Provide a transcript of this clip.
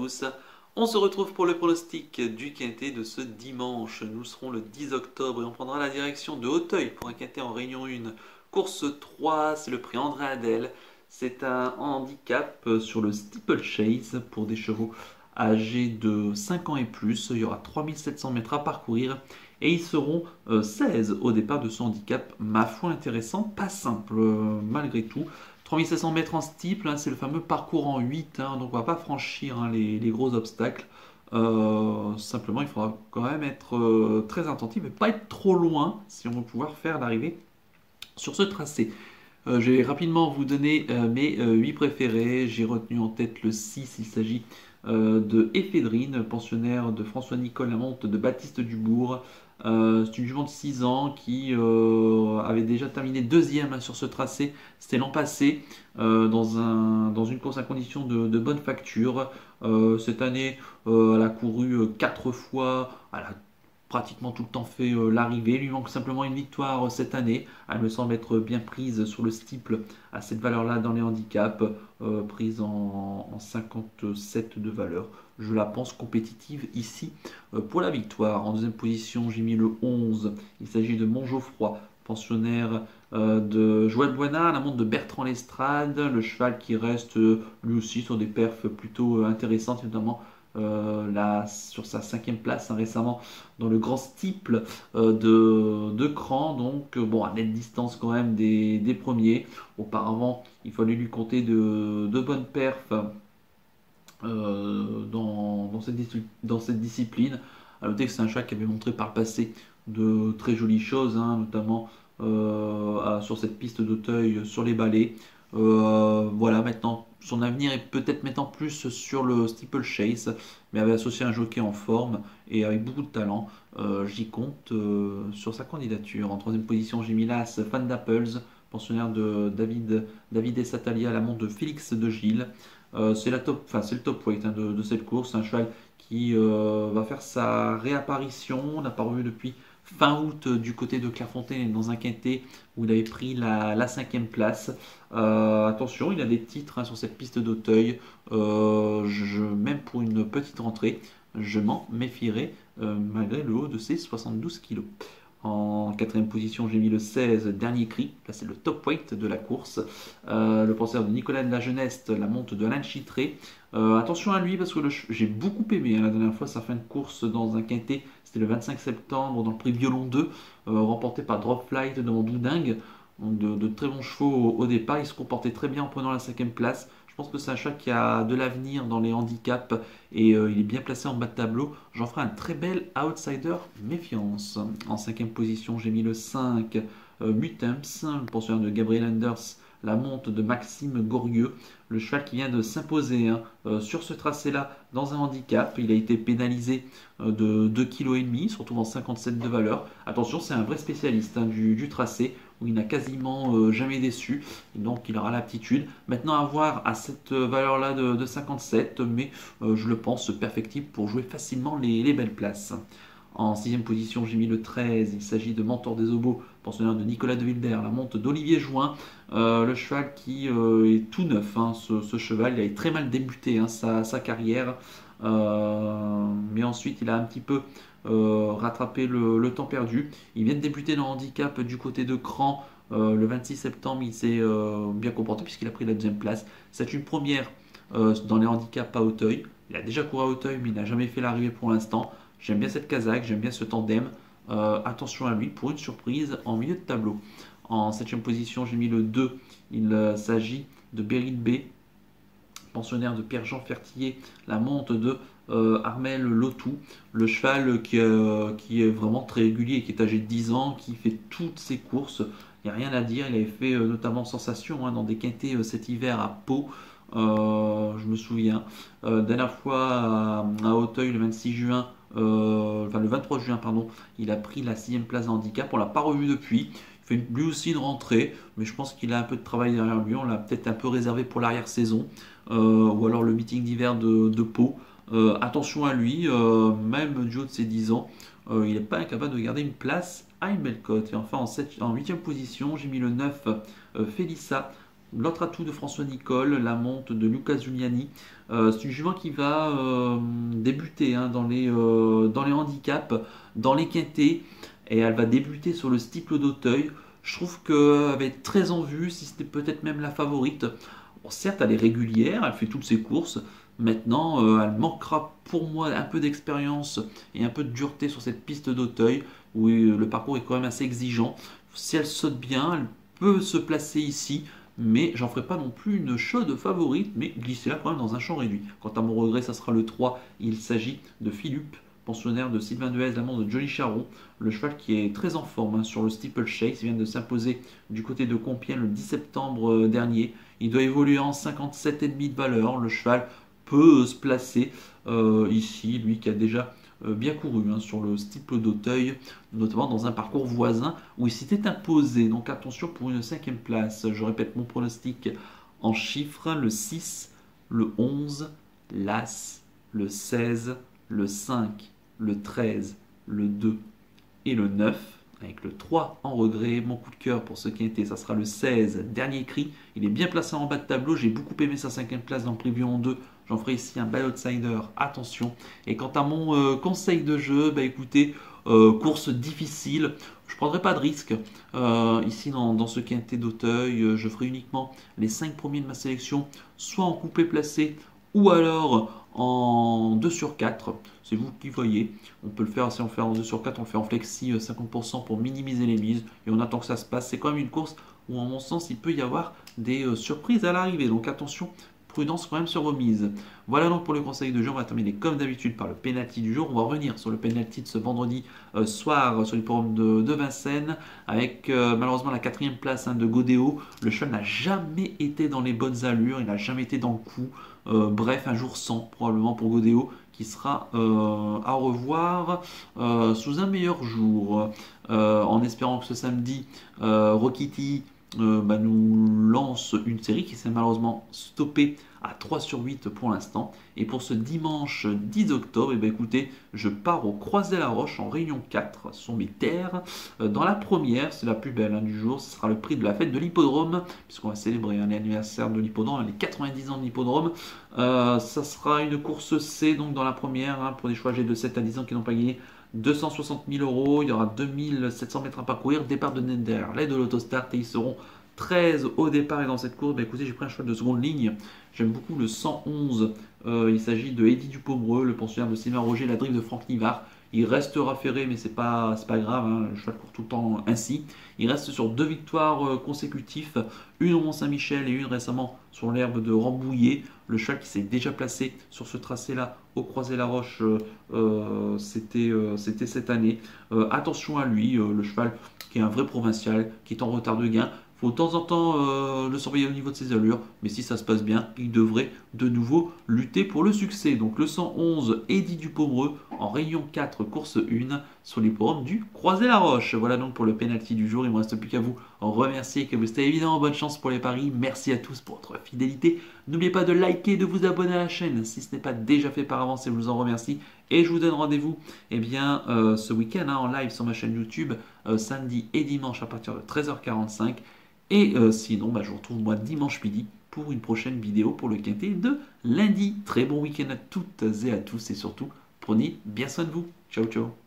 tous. On se retrouve pour le pronostic du quintet de ce dimanche. Nous serons le 10 octobre et on prendra la direction de Auteuil pour un quintet en Réunion 1. Course 3, c'est le prix André Adel. C'est un handicap sur le steeplechase pour des chevaux âgés de 5 ans et plus. Il y aura 3700 mètres à parcourir et ils seront 16 au départ de ce handicap. Ma foi intéressant, pas simple malgré tout. 3700 mètres en steeple, c'est le fameux parcours en 8, donc on va pas franchir les gros obstacles. Simplement, il faudra quand même être très attentif et pas être trop loin si on veut pouvoir faire l'arrivée sur ce tracé. Je vais rapidement vous donner mes 8 préférés. J'ai retenu en tête le 6, il s'agit de Éphédrine, pensionnaire de François Nicole Lamonte de Baptiste Dubourg. C'est une jument de 6 ans qui avait déjà terminé deuxième sur ce tracé. C'était l'an passé dans une course à condition de bonne facture. Cette année, elle a couru 4 fois. Elle a pratiquement tout le temps fait l'arrivée. Il lui manque simplement une victoire cette année. Elle me semble être bien prise sur le steeple à cette valeur-là dans les handicaps, prise en 57 de valeur. Je la pense compétitive ici pour la victoire. En deuxième position, j'ai mis le 11. Il s'agit de Montgeoffroy, pensionnaire de Joël Boinard, la montre de Bertrand Lestrade, le cheval qui reste lui aussi sur des perfs plutôt intéressantes, notamment sur sa 5e place récemment dans le grand steeple de Cran, donc bon, à nette distance quand même des premiers. Auparavant, il fallait lui compter de bonnes perfs dans cette discipline. À noter que c'est un cheval qui avait montré par le passé de très jolies choses, notamment sur cette piste d'Auteuil sur les balais. Voilà, maintenant son avenir est peut-être maintenant plus sur le steeplechase, mais avait associé un jockey en forme et avec beaucoup de talent. J'y compte sur sa candidature. En troisième position, j'ai mis l'As Fan d'Apples, pensionnaire de David Essatalia, la montre de Félix de Gilles. C'est le top weight de cette course, un cheval qui va faire sa réapparition. On n'a pas revu depuis fin août du côté de Clairefontaine dans un quintet où il avait pris la 5e place. Attention, il a des titres sur cette piste d'Auteuil. Même pour une petite rentrée, je m'en méfierai malgré le haut de ses 72 kg. En quatrième position, j'ai mis le 16, Dernier Cri. Là, c'est le top weight de la course. Le penseur de Nicolas de la Jeunesse, la monte de Alain Chitré. Attention à lui parce que j'ai beaucoup aimé la dernière fois sa fin de course dans un quintet. C'était le 25 septembre dans le prix Violon 2, remporté par Drop Flight devant Doudingue. Donc de très bons chevaux au départ. Il se comportait très bien en prenant la 5e place. Je pense que c'est un cheval qui a de l'avenir dans les handicaps et il est bien placé en bas de tableau. J'en ferai un très bel outsider méfiance. En 5e position, j'ai mis le 5, Mutemps, le pensionnaire de Gabriel Anders, la monte de Maxime Gorieux, le cheval qui vient de s'imposer sur ce tracé-là dans un handicap. Il a été pénalisé de 2,5 kg, se retrouve en 57 de valeur. Attention, c'est un vrai spécialiste du tracé où il n'a quasiment jamais déçu, et donc il aura l'aptitude. Maintenant à voir à cette valeur-là de 57, mais je le pense perfectible pour jouer facilement les belles places. En 6e position, j'ai mis le 13. Il s'agit de Mentor des Obos, pensionnaire de Nicolas de Wilder, la monte d'Olivier Join. Le cheval qui est tout neuf, ce cheval. Il a très mal débuté sa carrière. Mais ensuite, il a un petit peu rattrapé le temps perdu. Il vient de débuter dans le handicap du côté de Cran. Le 26 septembre, il s'est bien comporté puisqu'il a pris la 2e place. C'est une première dans les handicaps à Auteuil. Il a déjà couru à Auteuil, mais il n'a jamais fait l'arrivée pour l'instant. J'aime bien cette casaque, j'aime bien ce tandem. Attention à lui pour une surprise en milieu de tableau. En 7e position, j'ai mis le 2. Il s'agit de Beryl B, pensionnaire de Pierre-Jean Fertier, la monte de Armel Lotou, le cheval qui est vraiment très régulier, qui est âgé de 10 ans, qui fait toutes ses courses. Il n'y a rien à dire, il avait fait notamment sensation dans des quintets cet hiver à Pau. Je me souviens. Dernière fois à Auteuil le 26 juin, le 23 juin, pardon, il a pris la 6e place de handicap. On l'a pas revu depuis. Il fait lui aussi une rentrée, mais je pense qu'il a un peu de travail derrière lui. On l'a peut-être un peu réservé pour l'arrière-saison, ou alors le meeting d'hiver de Pau. Attention à lui, même du haut de ses 10 ans, il n'est pas incapable de garder une place à une belle cote. Et enfin en 8e position, j'ai mis le 9, Félissa, L'autre atout de François Nicole, la monte de Luca Giuliani. C'est une jument qui va débuter hein, dans les handicaps, dans les quintés, et elle va débuter sur le steeple d'Auteuil. Je trouve qu'elle va être très en vue, si c'était peut-être même la favorite. Bon, certes, elle est régulière, elle fait toutes ses courses. Maintenant, elle manquera pour moi un peu d'expérience et un peu de dureté sur cette piste d'Auteuil, où le parcours est quand même assez exigeant. Si elle saute bien, elle peut se placer ici, mais j'en ferai pas non plus une chaude favorite, mais glisser là quand même dans un champ réduit. Quant à mon regret, ça sera le 3, il s'agit de Philippe, pensionnaire de Sylvain Dehaze, l'amant de Johnny Charon, le cheval qui est très en forme hein, sur le Steeplechase, il vient de s'imposer du côté de Compiègne le 10 septembre dernier, il doit évoluer en 57,5 de valeur, le cheval peut se placer ici, lui qui a déjà bien couru hein, sur le steeple d'Auteuil, notamment dans un parcours voisin où il s'était imposé. Donc attention pour une 5e place. Je répète mon pronostic en chiffres, le 6, le 11, l'As, le 16, le 5, le 13, le 2 et le 9. Avec le 3 en regret, mon coup de cœur pour ce quintet, ça sera le 16, dernier cri. Il est bien placé en bas de tableau, j'ai beaucoup aimé sa 5e place dans le preview en 2. J'en ferai ici un bel outsider, attention. Et quant à mon conseil de jeu, bah écoutez, course difficile, je ne prendrai pas de risque. Ici dans ce quintet d'Auteuil, je ferai uniquement les 5 premiers de ma sélection, soit en coupé placé, ou alors en 2 sur 4. C'est vous qui voyez. On peut le faire, si on fait en 2 sur 4, on le fait en flexi 50% pour minimiser les mises. Et on attend que ça se passe. C'est quand même une course où, en mon sens, il peut y avoir des surprises à l'arrivée. Donc attention, prudence quand même sur remise. Voilà donc pour le conseil de jeu. On va terminer comme d'habitude par le penalty du jour. On va revenir sur le penalty de ce vendredi soir sur l'hippodrome de Vincennes avec malheureusement la 4e place hein, de Godéo. Le cheval n'a jamais été dans les bonnes allures, il n'a jamais été dans le coup. Bref, un jour sans probablement pour Godéo qui sera à revoir sous un meilleur jour. En espérant que ce samedi, Rokiti nous lance une série qui s'est malheureusement stoppée à 3 sur 8 pour l'instant. Et pour ce dimanche 10 octobre, écoutez, je pars au Croisé-la-Roche en Réunion 4, ce sont mes terres. Dans la première, c'est la plus belle hein, du jour, ce sera le prix de la fête de l'hippodrome, puisqu'on va célébrer l'anniversaire de l'hippodrome, les 90 ans de l'hippodrome. Ça sera une course C, donc dans la première, hein, pour des choix âgés de 7 à 10 ans qui n'ont pas gagné. 260 000 euros, il y aura 2700 mètres à parcourir, départ de Nender, l'aide de l'autostart et ils seront 13 au départ et dans cette course, écoutez, j'ai pris un cheval de seconde ligne, j'aime beaucoup le 111, il s'agit de Eddy Dupomereux, le pensionnaire de Sylvain Roger, la drive de Franck Nivard. Il restera ferré, mais c'est pas grave, hein, le cheval court tout le temps ainsi. Il reste sur 2 victoires consécutives, une au Mont-Saint-Michel et une récemment sur l'herbe de Rambouillet. Le cheval qui s'est déjà placé sur ce tracé-là au Croisé-la-Roche, c'était cette année. Attention à lui, le cheval qui est un vrai provincial, qui est en retard de gain. Il faut de temps en temps le surveiller au niveau de ses allures, mais si ça se passe bien, il devrait de nouveau lutter pour le succès. Donc le 111, Eddy Dupomereux, en Réunion 4, course 1, sur l'hippodrome du Croisé-la-Roche. Voilà donc pour le penalty du jour. Il ne me reste plus qu'à vous remercier, que vous c'était évidemment bonne chance pour les paris. Merci à tous pour votre fidélité. N'oubliez pas de liker et de vous abonner à la chaîne si ce n'est pas déjà fait par avance et je vous en remercie. Et je vous donne rendez-vous ce week-end hein, en live sur ma chaîne YouTube, samedi et dimanche à partir de 13h45. Et sinon, je vous retrouve moi dimanche midi pour une prochaine vidéo pour le quintet de lundi. Très bon week-end à toutes et à tous et surtout, prenez bien soin de vous. Ciao, ciao.